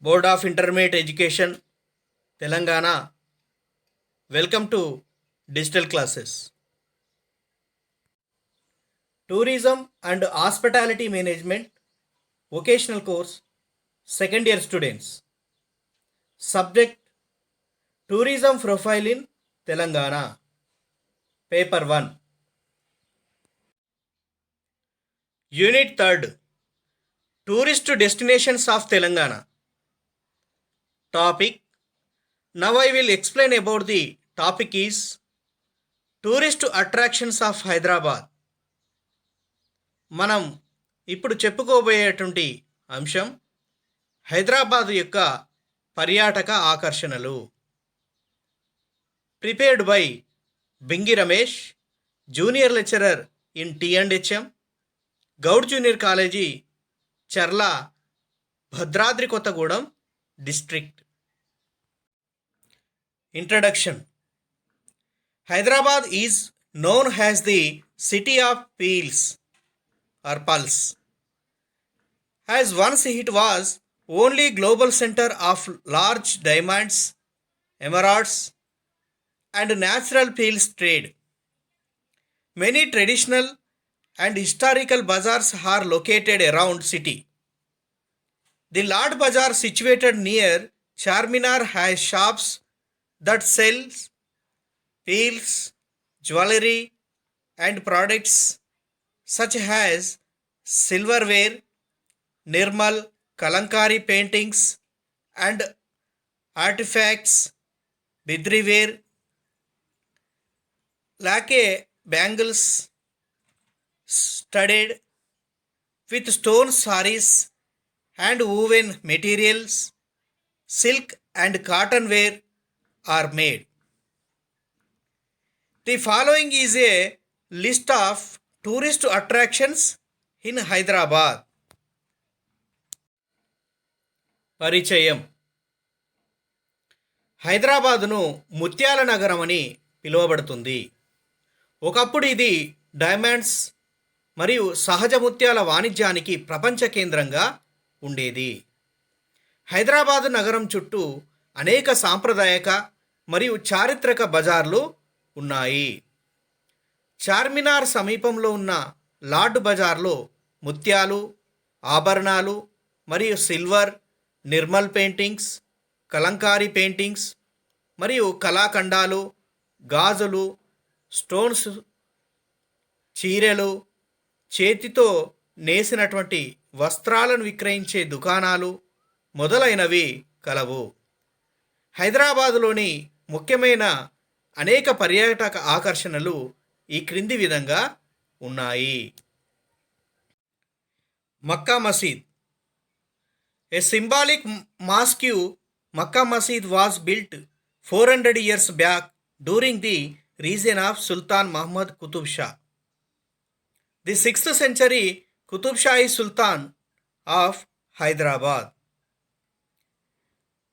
Board of Intermediate Education, Telangana. Welcome to digital classes. Tourism and Hospitality Management, vocational course, second year students. Subject: Tourism Profile in Telangana. Paper 1. Unit 3rd, Tourist Destinations of Telangana. Topic: Now I will explain about the topic is Tourist Attractions of Hyderabad. మనం ఇప్పుడు చెప్పుకోబోయేటువంటి అంశం హైదరాబాద్ యొక్క పర్యాటక ఆకర్షణలు. Prepared by Bingi Ramesh, junior lecturer in T and HM, Goud junior college, Charla, Bhadradri Kothagudem district. Introduction. Hyderabad is known as the city of pearls or pulse, as once it was only global center of large diamonds, emeralds, and natural pearls trade. Many traditional and historical bazaars are located around city. The Lord Bazaar, situated near Charminar, has shops that sells pearls, jewelry, and products such as silverware, Nirmal, Kalankari paintings, and artifacts, Bidriware, lacquer bangles studded with stone sarees and woven materials, silk and cotton ware are made. The following is a list of tourist attractions in Hyderabad. పరిచయం. హైదరాబాదును ముత్యాల నగరం అని పిలువబడుతుంది. ఒకప్పుడు ఇది diamonds మరియు సహజ ముత్యాల వాణిజ్యానికి ప్రపంచ కేంద్రంగా ఉండేది. హైదరాబాదు నగరం చుట్టూ అనేక సాంప్రదాయక మరియు చారిత్రక బజార్లు ఉన్నాయి. చార్మినార్ సమీపంలో ఉన్న లార్డ్ బజార్లో ముత్యాలు, ఆభరణాలు మరియు silver, Nirmal paintings, Kalamkari paintings మరియు కళాఖండాలు, గాజులు, స్టోన్స్, చీరెలు, చేతితో నేసినటువంటి వస్త్రాలను విక్రయించే దుకాణాలు మొదలైనవి కలవు. హైదరాబాదులోని ముఖ్యమైన అనేక పర్యాటక ఆకర్షణలు ఈ క్రింది విధంగా ఉన్నాయి. మక్కా మసీద్. A symbolic mosque, Makkah Masjid was built 400 years back during the reign of Sultan Muhammad Qutub Shah. The 6th century Qutub Shahi Sultan of Hyderabad.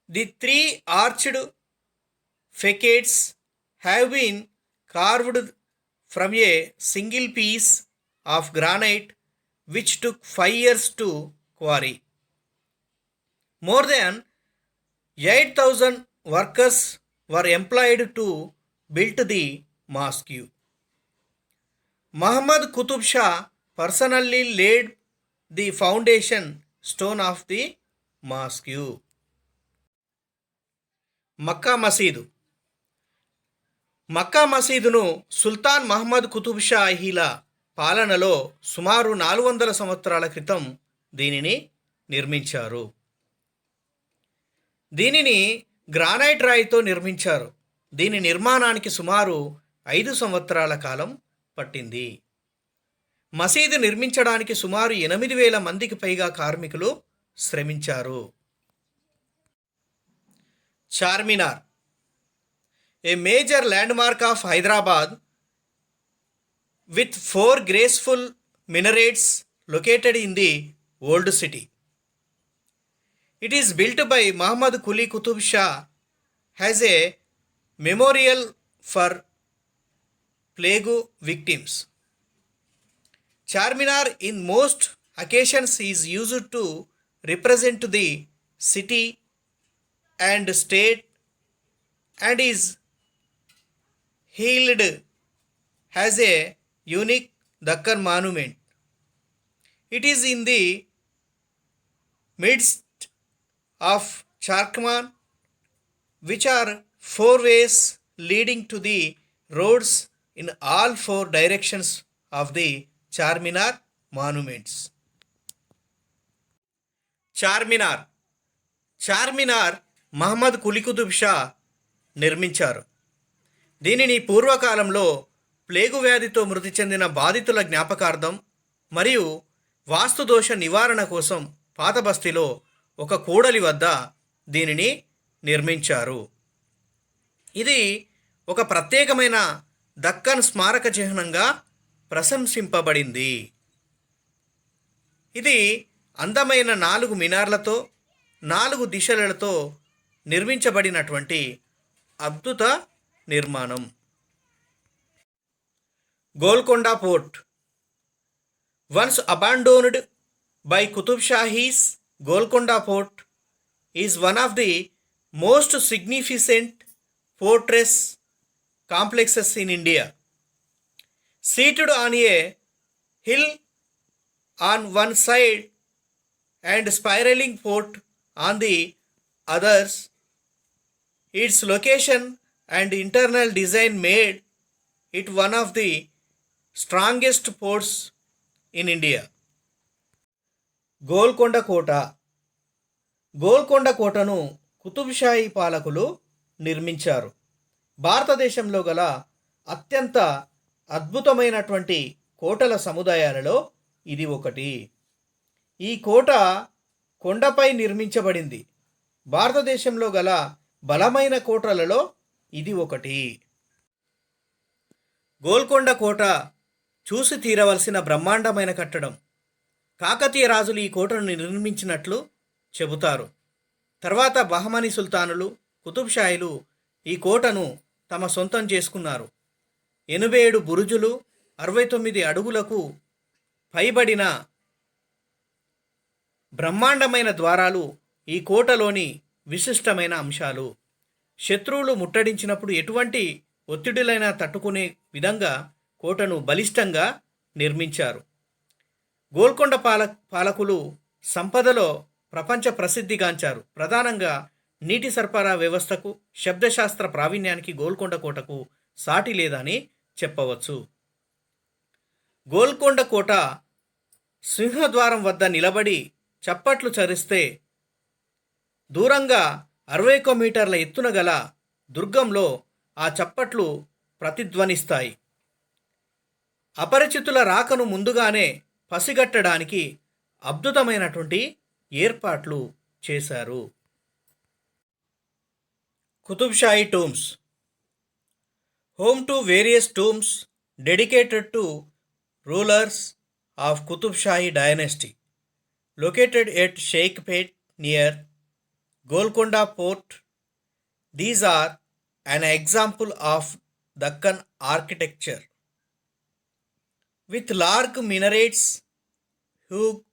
The three arched facades have been carved from a single piece of granite which took 5 years to quarry. More than 8,000 workers were employed to build the mosque. Muhammad Qutub Shah personally laid the foundation stone of the mosque. మక్కా మసీదు. మక్కా మసీదును సుల్తాన్ మహమ్మద్ కుతుబ్ షాహీల పాలనలో సుమారు 400 సంవత్సరాల క్రితం దీనిని నిర్మించారు. దీనిని granite రాయితో నిర్మించారు. దీని నిర్మాణానికి సుమారు 5 సంవత్సరాల కాలం పట్టింది. మసీదు నిర్మించడానికి సుమారు 8,000 మందికి పైగా కార్మికులు శ్రమించారు. Charminar. A major landmark of Hyderabad with 4 graceful minarets located in the old city. It is built by Muhammad Quli Qutub Shah as a memorial for plague victims. Charminar in most occasions is used to represent the city and state and is hailed as a unique Dakkan monument. It is in the midst of Charkman, which are four ways leading to the roads in all four directions of the Charminar monuments. Charminar Charminar Mohammed Quli Qutub Shah నిర్మించారు. దీనిని పూర్వకాలంలో plague వ్యాధితో మృతి చెందిన బాధితుల జ్ఞాపకార్థం మరియు వాస్తుదోష నివారణ కోసం పాత బస్తీలో ఒక కూడలి వద్ద దీనిని నిర్మించారు. ఇది ఒక ప్రత్యేకమైన దక్కన్ స్మారక చిహ్నంగా ప్రశంసింపబడింది. ఇది అందమైన 4 మినార్లతో 4 దిశలతో నిర్మించబడినటువంటి అద్భుత నిర్మాణం. Golconda fort once abandoned by Qutb Shahis, Golconda fort is one of the most significant fortress complexes in India. Seated on a hill on one side and spiraling fort on the others, its location and internal design made it one of the strongest forts in India. Golconda కోట గోల్కొండ కోటను కుతుబ్షాహీ పాలకులు నిర్మించారు. భారతదేశంలో గల అత్యంత అద్భుతమైనటువంటి కోటల సముదాయాలలో ఇది ఒకటి. ఈ కోట కొండపై నిర్మించబడింది. భారతదేశంలో గల బలమైన కోటలలో ఇది ఒకటి. గోల్కొండ కోట చూసి తీరవలసిన బ్రహ్మాండమైన కట్టడం. కాకతీయ రాజులు ఈ కోటను నిర్మించినట్లు చెబుతారు. తర్వాత బహమనీ సుల్తానులు, కుతుబ్ షాహీలు ఈ కోటను తమ సొంతం చేసుకున్నారు. 87 బురుజులు, 69 అడుగులకు పైబడిన బ్రహ్మాండమైన ద్వారాలు ఈ కోటలోని విశిష్టమైన అంశాలు. శత్రువులు ముట్టడించినప్పుడు ఎటువంటి ఒత్తిడిలైనా తట్టుకునే విధంగా కోటను బలిష్టంగా నిర్మించారు. గోల్కొండ పాలకులు సంపదలో ప్రపంచ ప్రసిద్ధిగాంచారు. ప్రధానంగా నీటి సరఫరా వ్యవస్థకు, శబ్దశాస్త్ర ప్రావీణ్యానికి గోల్కొండ కోటకు సాటి లేదని చెప్పవచ్చు. గోల్కొండ కోట సింహద్వారం వద్ద నిలబడి చప్పట్లు చరిస్తే దూరంగా 61 మీటర్ల ఎత్తున గల దుర్గంలో ఆ చప్పట్లు ప్రతిధ్వనిస్తాయి. అపరిచితుల రాకను ముందుగానే పసిగట్టడానికి అద్భుతమైనటువంటి ఏర్పాట్లు చేశారు. Qutb Shahi tombs home to various tombs dedicated to rulers of Qutub Shahi dynasty, located at Sheikhpet near Golconda Fort. These are an example of Dakkan architecture with large minarets, huge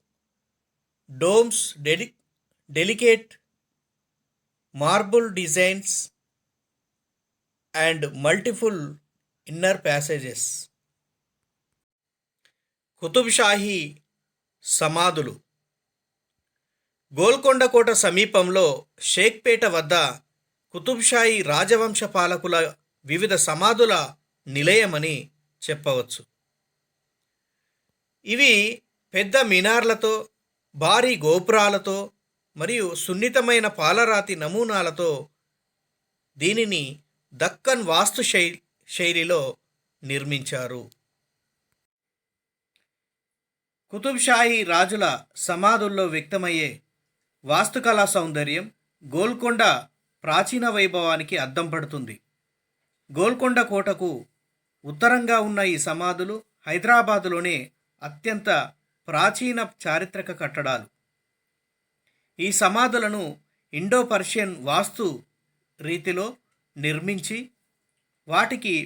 domes, delicate marble designs and multiple inner passages. Qutb Shahi సమాధులు. గోల్కొండ కోట సమీపంలో షేక్పేట వద్ద కుతుబ్ షాహీ రాజవంశ పాలకుల వివిధ సమాధుల నిలయమని చెప్పవచ్చు. ఇవి పెద్ద మినార్లతో, భారీ గోపురాలతో మరియు సున్నితమైన పాలరాతి నమూనాలతో దీనిని దక్కన్ వాస్తు శైలిలో నిర్మించారు. కుతుబ్ షాహీ రాజుల సమాధుల్లో వ్యక్తమయ్యే వాస్తుకళా సౌందర్యం గోల్కొండ ప్రాచీన వైభవానికి అద్దం పడుతుంది. గోల్కొండ కోటకు ఉత్తరంగా ఉన్న ఈ సమాధులు హైదరాబాదులోనే అత్యంత ప్రాచీన చారిత్రక కట్టడాలు. ఈ సమాధులను ఇండో పర్షియన్ వాస్తు రీతిలో నిర్మించి వాటికి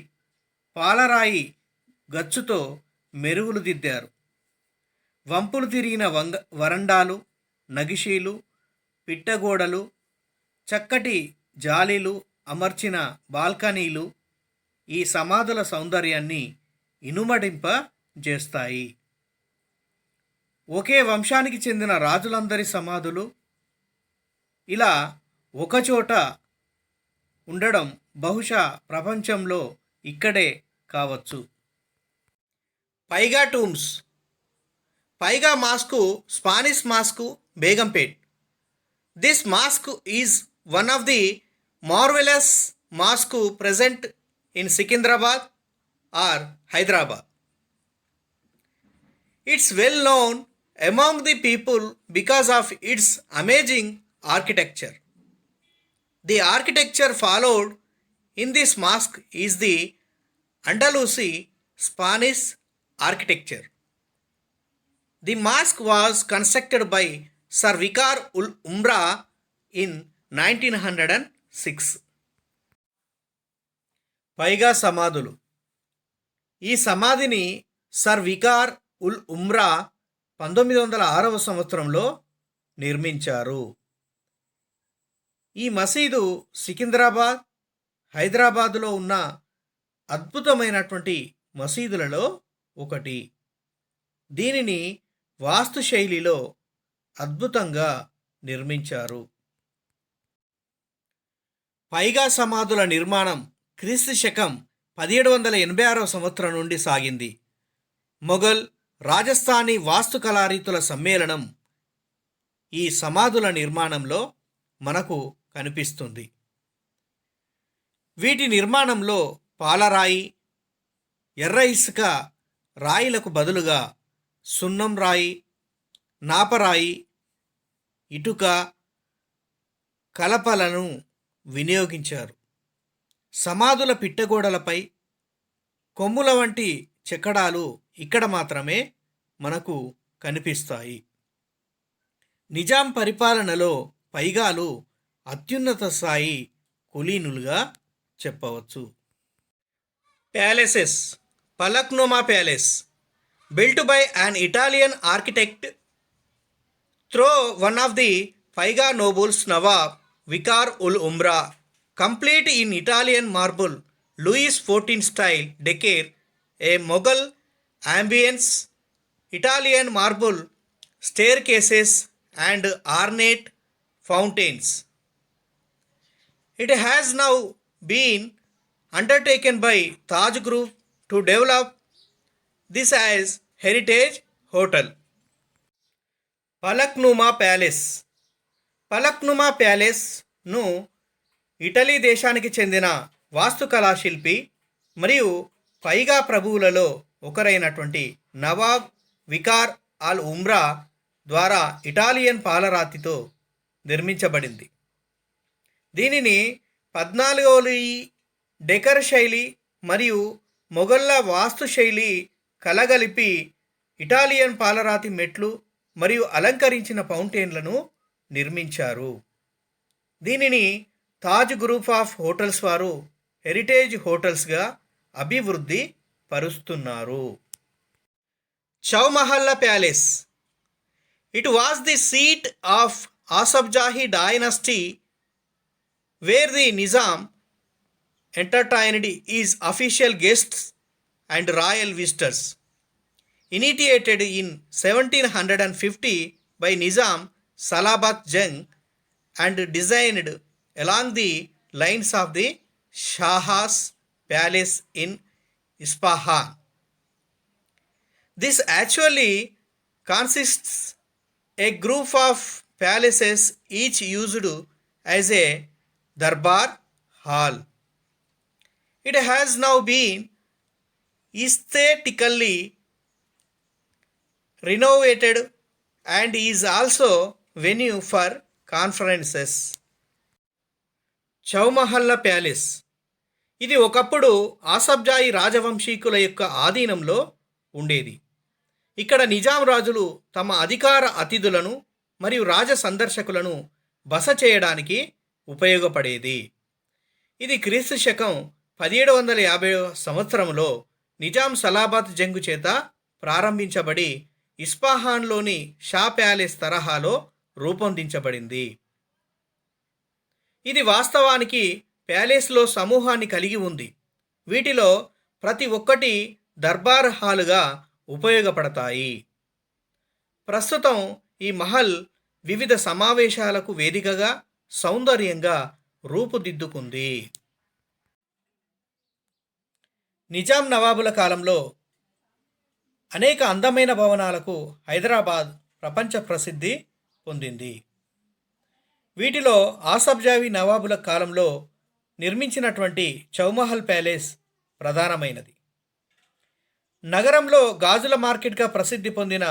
పాలరాయి గచ్చుతో మెరుగులు దిద్దారు. వంపులు తిరిగిన వరండాలు, నగిషీలు, పిట్టగోడలు, చక్కటి జాలీలు అమర్చిన బాల్కనీలు ఈ సమాధుల సౌందర్యాన్ని ఇనుమడింపజేస్తాయి. ఒకే వంశానికి చెందిన రాజులందరి సమాధులు ఇలా ఒకచోట ఉండడం బహుశా ప్రపంచంలో ఇక్కడే కావచ్చు. పైగా టూమ్స్. పైగా mask Spanish mask Begumpet. This mask is one of the marvellous mask present in Secunderabad or Hyderabad. It's well known among the people because of its amazing architecture. The architecture followed in this mosque is the Andalusi Spanish architecture. The mosque was constructed by Sir Vicar ul Umra in 1906. పైగా సమాధులు. ఈ సమాధిని sir vicar ఉల్ ఉమ్రా 1906 సంవత్సరంలో నిర్మించారు. ఈ మసీదు సికింద్రాబాద్, హైదరాబాదులో ఉన్న అద్భుతమైనటువంటి మసీదులలో ఒకటి. దీనిని వాస్తు శైలిలో అద్భుతంగా నిర్మించారు. పైగా సమాధుల నిర్మాణం క్రీస్తు శకం 1786 సంవత్సరం నుండి సాగింది. మొఘల్, రాజస్థానీ వాస్తుకళారీతుల సమ్మేళనం ఈ సమాధుల నిర్మాణంలో మనకు కనిపిస్తుంది. వీటి నిర్మాణంలో పాలరాయి, ఎర్ర ఇసుక రాయిలకు బదులుగా సున్నం రాయి, నాపరాయి, ఇటుక, కలపలను వినియోగించారు. సమాధుల పిట్టగోడలపై కొమ్ముల వంటి చెక్కడాలు ఇక్కడ మాత్రమే మనకు కనిపిస్తాయి. నిజాం పరిపాలనలో పైగాలు అత్యున్నత స్థాయి కులీనులుగా చెప్పవచ్చు. Palaces. Falaknuma palace built by an Italian architect through one of the Paiga nobles Nawab Vicar ul Umra, complete in Italian marble, Louis XIV style decor, a Mughal ambience, Italian marble staircases and ornate fountains. It has now been undertaken by Taj Group to develop this as heritage hotel. Falaknuma palace. Falaknuma ప్యాలెస్ను Italy దేశానికి చెందిన వాస్తుకళా శిల్పి మరియు పైగా ప్రభువులలో ఒకరైనటువంటి Nawab vicar అల్ ఉమ్రా ద్వారా Italian పాలరాతితో నిర్మించబడింది. దీనిని 14వ decor శైలి మరియు మొఘళ్ళ వాస్తు శైలి కలగలిపి ఇటాలియన్ పాలరాతి మెట్లు మరియు అలంకరించిన ఫౌంటైన్లను నిర్మించారు. దీనిని తాజ్ గ్రూప్ ఆఫ్ హోటల్స్ వారు హెరిటేజ్ హోటల్స్గా అభివృద్ధి పరుస్తున్నారు. Chowmahalla palace. It was the seat of Asaf Jahi dynasty where the Nizam entertained his official guests and royal visitors. Initiated in 1750 by Nizam Salabat Jung and designed along the lines of the Shah's Palace in Isfahan. This actually consists a group of palaces each used as a darbar hall. It has now been aesthetically renovated and is also venue for conferences. Chowmahalla palace. ఇది ఒకప్పుడు ఆసఫ్జాయి రాజవంశీకుల యొక్క ఆధీనంలో ఉండేది. ఇక్కడ నిజాం రాజులు తమ అధికార అతిథులను మరియు రాజ సందర్శకులను బస చేయడానికి ఉపయోగపడేది. ఇది క్రీస్తు శకం 1750 సంవత్సరంలో నిజాం సలాబత్ జంగు చేత ప్రారంభించబడి ఇస్ఫహాన్లోని షా ప్యాలెస్ తరహాలో రూపొందించబడింది. ఇది వాస్తవానికి ప్యాలెస్లో సమూహాన్ని కలిగి ఉంది. వీటిలో ప్రతి ఒక్కటి దర్బార్ హాలుగా ఉపయోగపడతాయి. ప్రస్తుతం ఈ మహల్ వివిధ సమావేశాలకు వేదికగా సౌందర్యంగా రూపుదిద్దుకుంది. నిజాం నవాబుల కాలంలో అనేక అందమైన భవనాలకు హైదరాబాద్ ప్రపంచ ప్రసిద్ధి పొందింది. వీటిలో ఆసబ్జావి నవాబుల కాలంలో నిర్మించినటువంటి చౌమహల్ ప్యాలెస్ ప్రధానమైనది. నగరంలో గాజుల మార్కెట్గా ప్రసిద్ధి పొందిన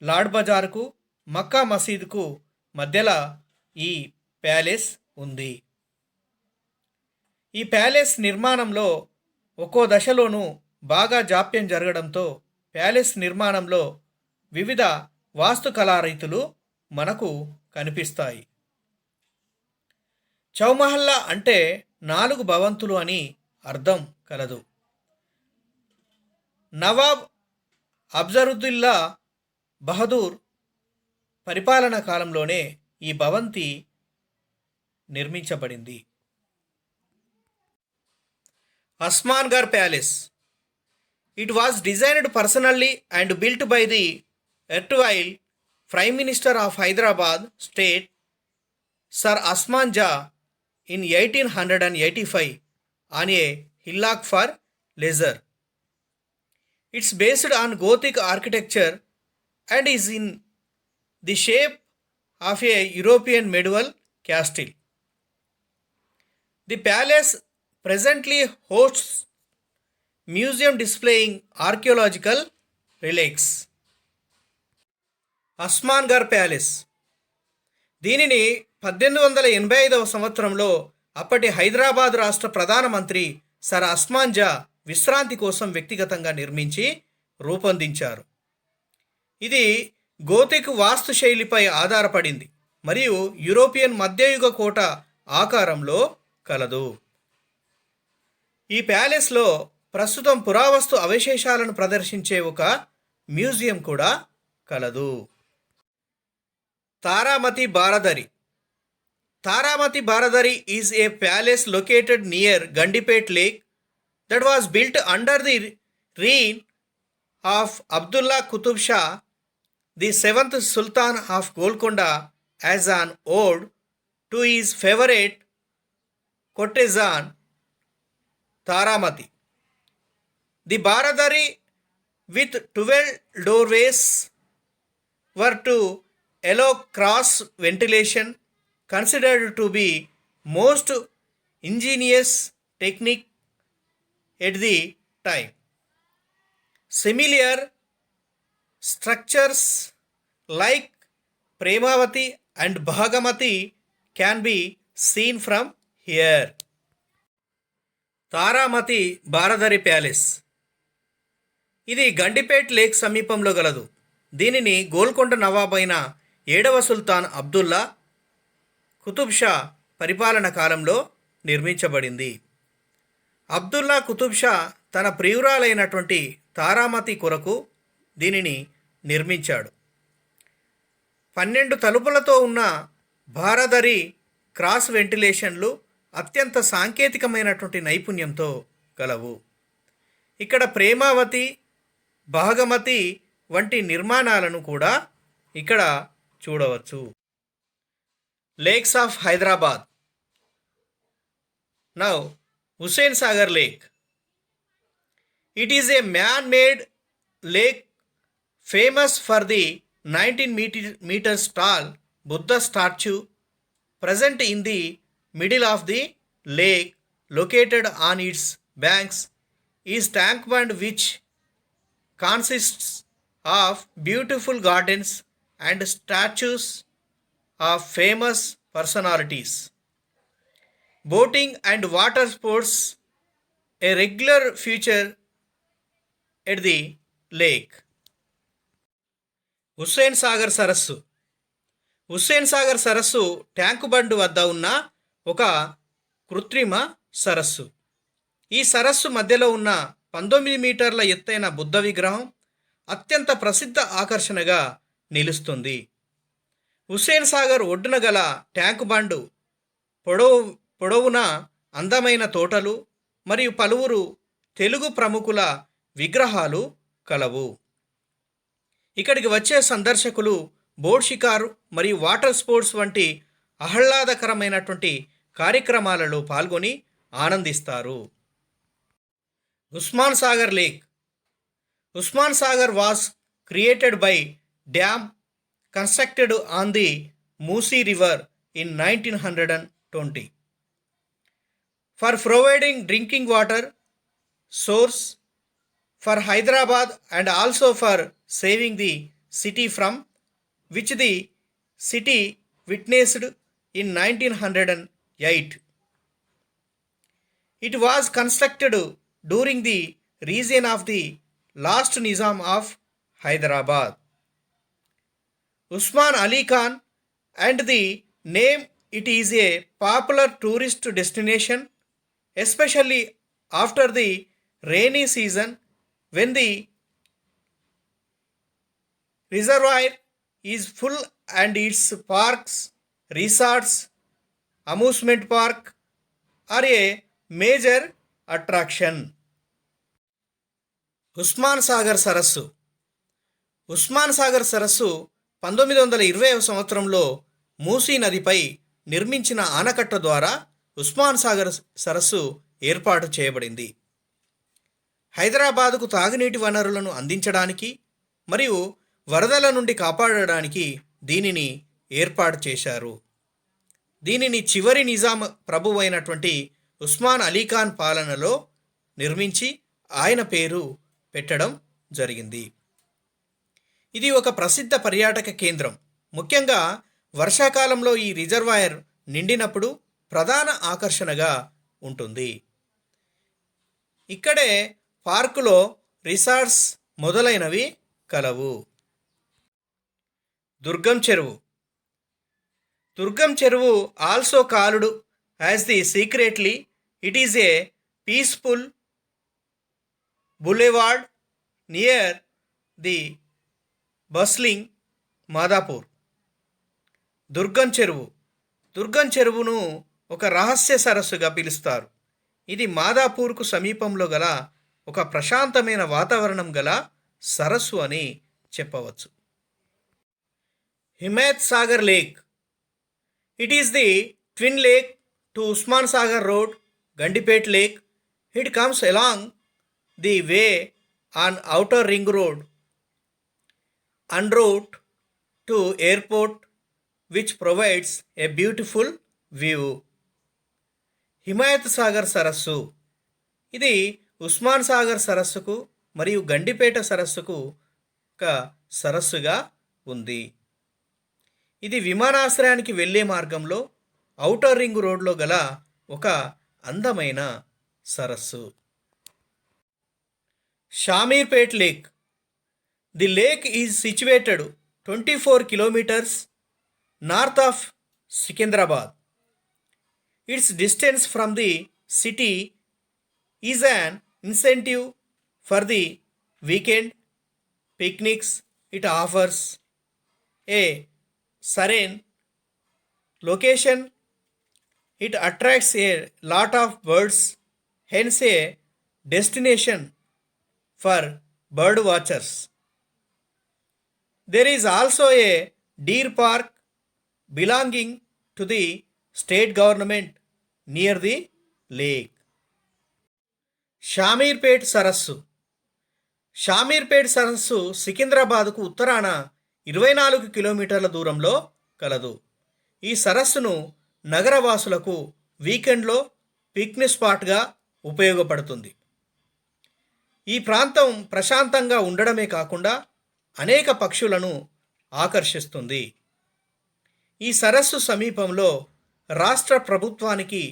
లాడ్ బజార్కు, మక్కా మసీదుకు మధ్యలో ఈ ప్యాలెస్ ఉంది. ఈ ప్యాలెస్ నిర్మాణంలో ఒక్కో దశలోనూ బాగా జాప్యం జరగడంతో ప్యాలెస్ నిర్మాణంలో వివిధ వాస్తుకళారీతులు మనకు కనిపిస్తాయి. చౌమహల్లా అంటే 4 భవంతులు అని అర్థం కలదు. నవాబ్ అఫ్జరుద్దిల్లా బహదూర్ పరిపాలనా కాలంలోనే ఈ భవంతి నిర్మించబడింది. అస్మాన్గర్ palace. It was designed personally and built by the erstwhile Prime Minister of Hyderabad State, Sir Asman Jah, in 1885 on a hillock for leisure. It's based on Gothic architecture and is in the shape of a European medieval castle. The palace presently hosts museum displaying archaeological relics. Asmangarh palace. దీనిని 1885 సంవత్సరంలో అప్పటి హైదరాబాద్ రాష్ట్ర ప్రధానమంత్రి sir అస్మాన్ జా విశ్రాంతి కోసం వ్యక్తిగతంగా నిర్మించి రూపొందించారు. ఇది గోతిక్ వాస్తుశైలిపై ఆధారపడింది మరియు యూరోపియన్ మధ్యయుగ కోట ఆకారంలో కలదు. ఈ ప్యాలెస్లో ప్రస్తుతం పురావస్తు అవశేషాలను ప్రదర్శించే ఒక మ్యూజియం కూడా కలదు. Taramati Baradari. Taramati Baradari is a palace located near Gandipet lake that was built under the reign of Abdullah Qutub Shah, the 7th Sultan of Golconda, as an ode to his favorite courtesan Taramati. The Baradari, with 12 doorways, were to allow cross ventilation, considered to be most ingenious technique at the time. Similar structures like Premavati and Bhagamati can be seen from here. Taramati Baradari palace. ఇది Gandipet lake సమీపంలో గలదు. దీనిని గోల్కొండ నవాబ్ అయిన 7వ సుల్తాన్ అబ్దుల్లా కుతుబ్ షా పరిపాలన కాలంలో నిర్మించబడింది. అబ్దుల్లా కుతుబ్ షా తన ప్రియురాలైనటువంటి తారామతి కొరకు దీనిని నిర్మించాడు. 12 తలుపులతో ఉన్న బారదరి క్రాస్ వెంటిలేషన్లు అత్యంత సాంకేతికమైనటువంటి నైపుణ్యంతో కలవు. ఇక్కడ ప్రేమావతి, భాగమతి వంటి నిర్మాణాలను కూడా ఇక్కడ చూడవచ్చు. Lakes of Hyderabad. Now Hussain Sagar lake. It is a man-made lake famous for the 19 meters tall Buddha statue present in the middle of the lake. Located on its banks is tank pond which consists of beautiful gardens and statues of famous personalities. Boating and water sports a regular feature at the lake. Hussain Sagar సరస్సు. హుస్సేన్ సాగర్ సరస్సు tank bund వద్ద ఉన్న ఒక కృత్రిమ సరస్సు. ఈ సరస్సు మధ్యలో ఉన్న 19 మీటర్ల ఎత్తైన బుద్ధ విగ్రహం అత్యంత ప్రసిద్ధ ఆకర్షణగా నిలుస్తుంది. హుస్సేన్ సాగర్ ఒడ్డున గల ట్యాంకు బండ్ పొడవు పొడవున అందమైన తోటలు మరియు పలువురు తెలుగు ప్రముఖుల విగ్రహాలు కలవు. ఇక్కడికి వచ్చే సందర్శకులు బోట్ షికారు మరియు వాటర్ స్పోర్ట్స్ వంటి ఆహ్లాదకరమైనటువంటి కార్యక్రమాలలో పాల్గొని ఆనందిస్తారు. Osman Sagar lake. Osman Sagar was created by dam constructed on the Musi river in 1920 for providing drinking water source for Hyderabad and also for saving the city from which the city witnessed in 1908. It was constructed during the reign of the last Nizam of Hyderabad, Usman Ali Khan, and the name it is a popular tourist destination, especially after the rainy season when the reservoir is full and its parks, resorts, amusement park are a major attraction. Osman Sagar సరస్సు. ఉస్మాన్ సాగర్ సరస్సు 1920వ సంవత్సరంలో మూసీ నదిపై నిర్మించిన ఆనకట్ట ద్వారా ఉస్మాన్ సాగర్ సరస్సు ఏర్పాటు చేయబడింది. హైదరాబాదుకు తాగునీటి వనరులను అందించడానికి మరియు వరదల నుండి కాపాడడానికి దీనిని ఏర్పాటు చేశారు. దీనిని చివరి నిజాం ప్రభువైనటువంటి ఉస్మాన్ అలీఖాన్ పాలనలో నిర్మించి ఆయన పేరు పెట్టడం జరిగింది. ఇది ఒక ప్రసిద్ధ పర్యాటక కేంద్రం. ముఖ్యంగా వర్షాకాలంలో ఈ రిజర్వాయర్ నిండినప్పుడు ప్రధాన ఆకర్షణగా ఉంటుంది. ఇక్కడే పార్కులో రిసార్ట్స్ మొదలైనవి కలవు. దుర్గం Cheruvu. Durgam Cheruvu also called as the secretly it is a peaceful boulevard near the bustling Madhapur. Durgam Cheruvu. Durgam చెరువును ఒక రహస్య సరస్సుగా పిలుస్తారు. ఇది మాదాపూర్కు సమీపంలో గల ఒక ప్రశాంతమైన వాతావరణం గల సరస్సు అని చెప్పవచ్చు. Himayat Sagar lake. It is the twin lake to Osman Sagar road, Gandipet lake. It comes along the way on outer ring road en route to airport, which provides a beautiful view. Himayat Sagar సరస్సు. ఇది ఉస్మాన్ సాగర్ సరస్సుకు మరియు గండిపేట సరస్సుకు ఒక సరస్సుగా ఉంది. ఇది విమానాశ్రయానికి వెళ్ళే మార్గంలో ఔటర్ రింగ్ రోడ్లో గల ఒక అందమైన సరస్సు. Shamirpet lake. The lake is situated 24 kilometers north of Secunderabad. Its distance from the city is an incentive for the weekend picnics. It offers a serene location. It attracts a lot of birds, hence a destination for bird watchers. There is also a deer park belonging to the state government near the lake. Shamirpet సరస్సు. షామీర్పేట్ సరస్సు సికింద్రాబాద్కు ఉత్తరాన 24 కిలోమీటర్ల దూరంలో కలదు. ఈ సరస్సును నగరవాసులకు వీకెండ్లో picnic స్పాట్గా ఉపయోగపడుతుంది. ఈ ప్రాంతం ప్రశాంతంగా ఉండడమే కాకుండా అనేక పక్షులను ఆకర్షిస్తుంది. ఈ సరస్సు సమీపంలో రాష్ట్ర ప్రభుత్వానికి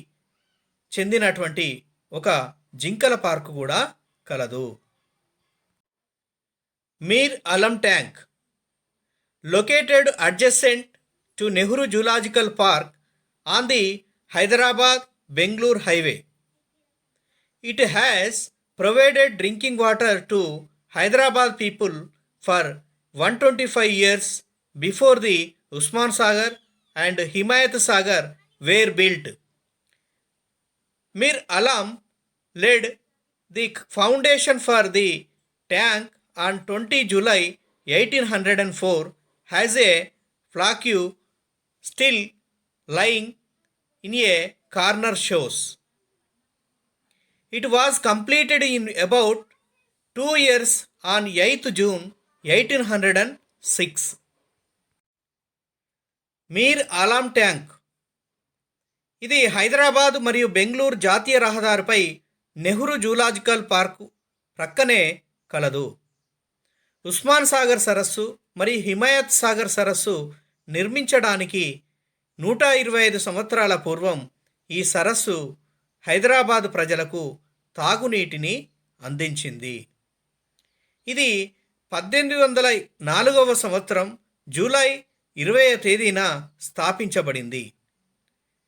చెందినటువంటి ఒక జింకల పార్కు కూడా కలదు. Mir Alam tank. Located adjacent to Nehru zoological park on the Hyderabad Bengaluru highway. It has provided drinking water to Hyderabad people for 125 years before the Usman Sagar and Himayat Sagar were built. Mir Alam laid the foundation for the tank on 20 July 1804 has a plaque still lying in a corner shows. It was completed in about 2 years on 8th June 1806. Mir Alam tank ఇది హైదరాబాద్ మరియు బెంగళూరు జాతీయ రహదారిపై Nehru zoological park ప్రక్కనే కలదు. ఉస్మాన్ సాగర్ సరస్సు మరియు హిమాయత్ సాగర్ సరస్సు నిర్మించడానికి 125 సంవత్సరాల పూర్వం ఈ సరస్సు హైదరాబాదు ప్రజలకు తాగునీటిని అందించింది. ఇది 1804 సంవత్సరం జూలై 20వ తేదీన స్థాపించబడింది.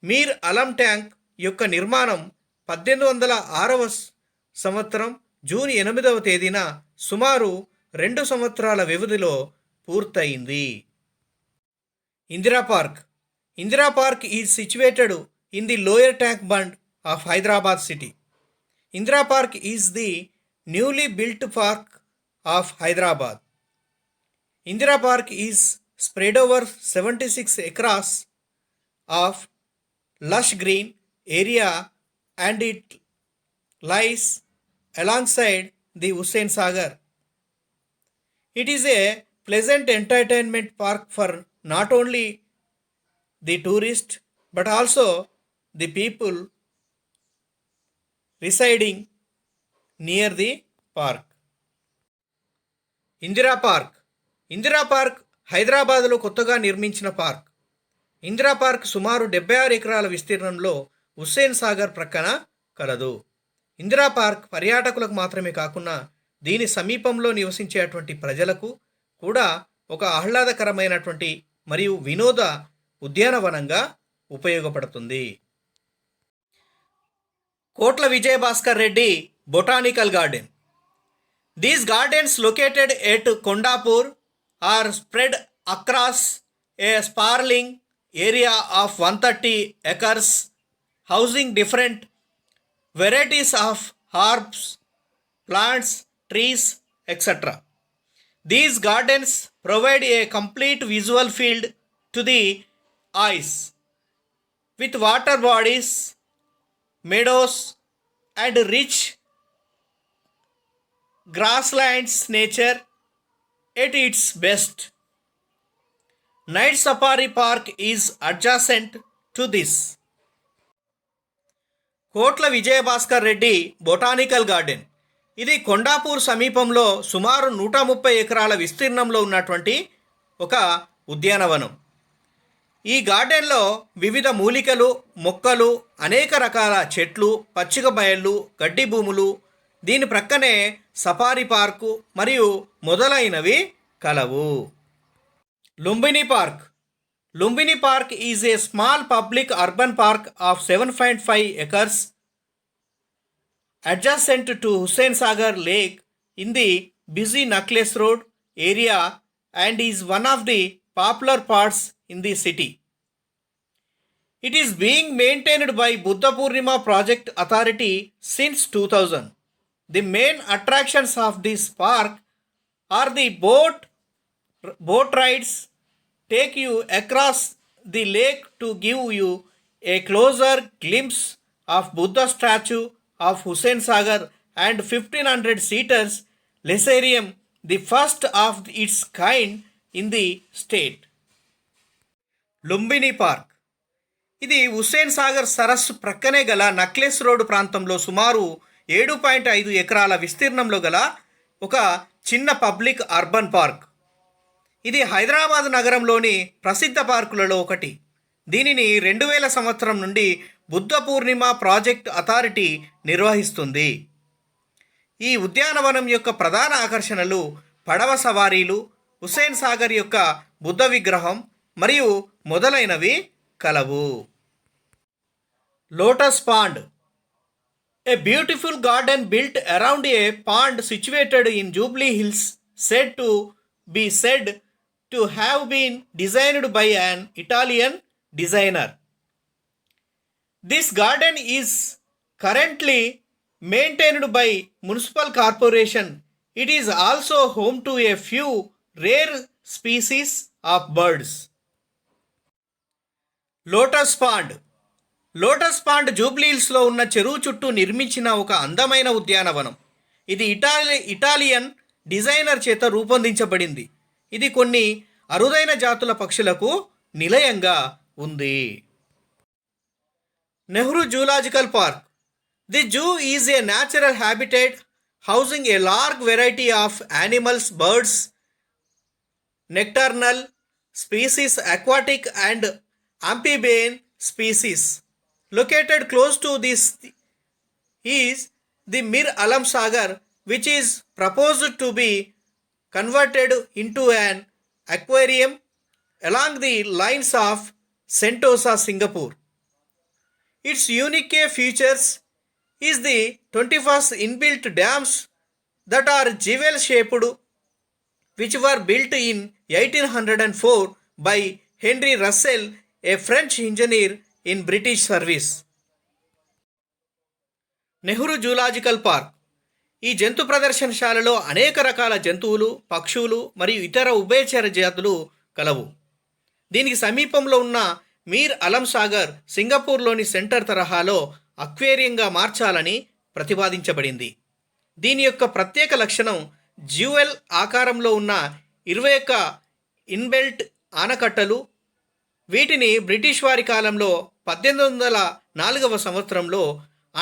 మీర్ అలం ట్యాంక్ యొక్క నిర్మాణం 1806 సంవత్సరం జూన్ 8వ తేదీన సుమారు 2 సంవత్సరాల వ్యవధిలో పూర్తయింది. Indira park. Indira park is situated in the lower tank bund of Hyderabad city. Indira park is the newly built park of Hyderabad. Indira park is spread over 76 acres of lush green area and it lies alongside the Hussain Sagar. It is a pleasant entertainment park for not only the tourists but also the people residing near the park. Indira park. Indira park హైదరాబాదులో కొత్తగా నిర్మించిన park. Indira park సుమారు 76 ఎకరాల విస్తీర్ణంలో హుస్సేన్ సాగర్ ప్రక్కన కలదు. Indira park పర్యాటకులకు మాత్రమే కాకుండా దీని సమీపంలో నివసించేటువంటి ప్రజలకు కూడా ఒక ఆహ్లాదకరమైనటువంటి మరియు వినోద ఉద్యానవనంగా ఉపయోగపడుతుంది. కోట్ల Vijayabhaskar Reddy botanical garden. These gardens located at Kondapur are spread across a sprawling area of 130 acres, housing different varieties of herbs, plants, trees, etc. These gardens provide a complete visual field to the eyes, with water bodies, meadows, and rich grasslands nature at its best. Night Safari Park is adjacent to this. కోట్ల Vijayabhaskar Reddy botanical garden. ఇది కొండాపూర్ సమీపంలో సుమారు 130 ఎకరాల విస్తీర్ణంలో ఉన్నటువంటి ఒక ఉద్యానవనం. ఈ గార్డెన్లో వివిధ మూలికలు, మొక్కలు, అనేక రకాల చెట్లు, పచ్చిక బయళ్ళు, గడ్డి భూములు, దీని ప్రక్కనే సఫారీ పార్కు మరియు మొదలైనవి కలవు. Lumbini park. Lumbini park is a small public urban park of 7.5 acres adjacent to Hussain Sagar Lake in the busy Necklace Road area and is one of the popular parts in the city. It is being maintained by Buddha Purnima Project Authority since 2000. The main attractions of this park are the boat rides take you across the lake to give you a closer glimpse of Buddha statue of Hussain Sagar and 1500 seaters Lesarium, the first of its kind in the state. Lumbini park. ఇది హుస్సేన్ సాగర్ సరస్సు ప్రక్కనే గల necklace road ప్రాంతంలో సుమారు 7.5 ఎకరాల విస్తీర్ణంలో గల ఒక చిన్న పబ్లిక్ అర్బన్ పార్క్. ఇది హైదరాబాద్ నగరంలోని ప్రసిద్ధ పార్కులలో ఒకటి. దీనిని 2000 సంవత్సరం నుండి బుద్ధ పూర్ణిమ ప్రాజెక్ట్ అథారిటీ నిర్వహిస్తుంది. ఈ ఉద్యానవనం యొక్క ప్రధాన ఆకర్షణలు పడవ సవారీలు, హుస్సేన్ సాగర్ యొక్క బుద్ధ విగ్రహం మరియు మొదలైనవి కలవు. Lotus pond. A beautiful garden built around a pond situated in Jubilee Hills said to have been designed by an Italian designer. This garden is currently maintained by municipal corporation. It is also home to a few rare species of birds. Lotus pond. Lotus pond జూబ్లీహిల్స్లో ఉన్న చెరువు చుట్టూ నిర్మించిన ఒక అందమైన ఉద్యానవనం. ఇది Italian designer చేత రూపొందించబడింది. ఇది కొన్ని అరుదైన జాతుల పక్షులకు నిలయంగా ఉంది. Nehru zoological park. The zoo is a natural habitat housing a large variety of animals, birds, nocturnal species, aquatic and amphibian species. Located close to this is the Mir Alam Sagar, which is proposed to be converted into an aquarium along the lines of Sentosa, Singapore. Its unique features is the 21st inbuilt dams that are jewel shaped, which were built in 1804 by Henry Russell, a French engineer in British service. Nehru zoological park. ఈ జంతు ప్రదర్శనశాలలో అనేక రకాల జంతువులు, పక్షులు మరియు ఇతర ఉభయచర జాతులు కలవు. దీనికి సమీపంలో ఉన్న మీర్ అలం సాగర్ సింగపూర్లోని సెంటర్ తరహాలో అక్వేరియంగా మార్చాలని ప్రతిపాదించబడింది. దీని యొక్క ప్రత్యేక లక్షణం జ్యూవెల్ ఆకారంలో ఉన్న 21 ఇన్బెల్ట్ ఆనకట్టలు. వీటిని బ్రిటిష్ వారి కాలంలో 1804వ సంవత్సరంలో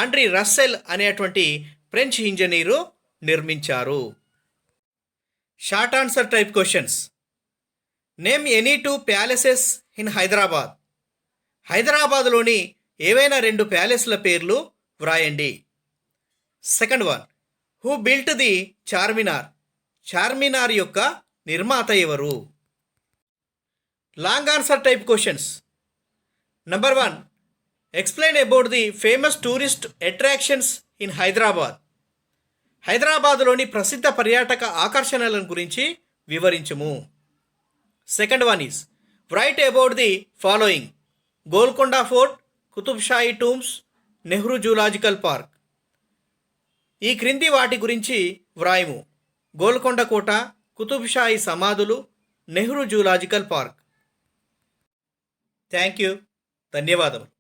ఆండ్రీ రస్సెల్ అనేటువంటి ఫ్రెంచ్ ఇంజనీరు నిర్మించారు. Short answer type questions. Name any 2 palaces in Hyderabad. హైదరాబాద్లోని ఏవైనా 2 ప్యాలెస్ల పేర్లు వ్రాయండి. Second one, who built the Charminar. Charminar యొక్క నిర్మాత ఎవరు? Long answer type questions. Number 1, explain about the famous tourist attractions in Hyderabad. హైదరాబాద్లోని ప్రసిద్ధ పర్యాటక ఆకర్షణలను గురించి వివరించుము. Second one is write about the following: Golconda fort, Qutb Shahi tombs, Nehru zoological park. ఈ క్రింది వాటి గురించి వ్రాయము: గోల్కొండ కోట, కుతుబ్షాహీ సమాధులు, Nehru zoological park. Thank you. ధన్యవాదములు.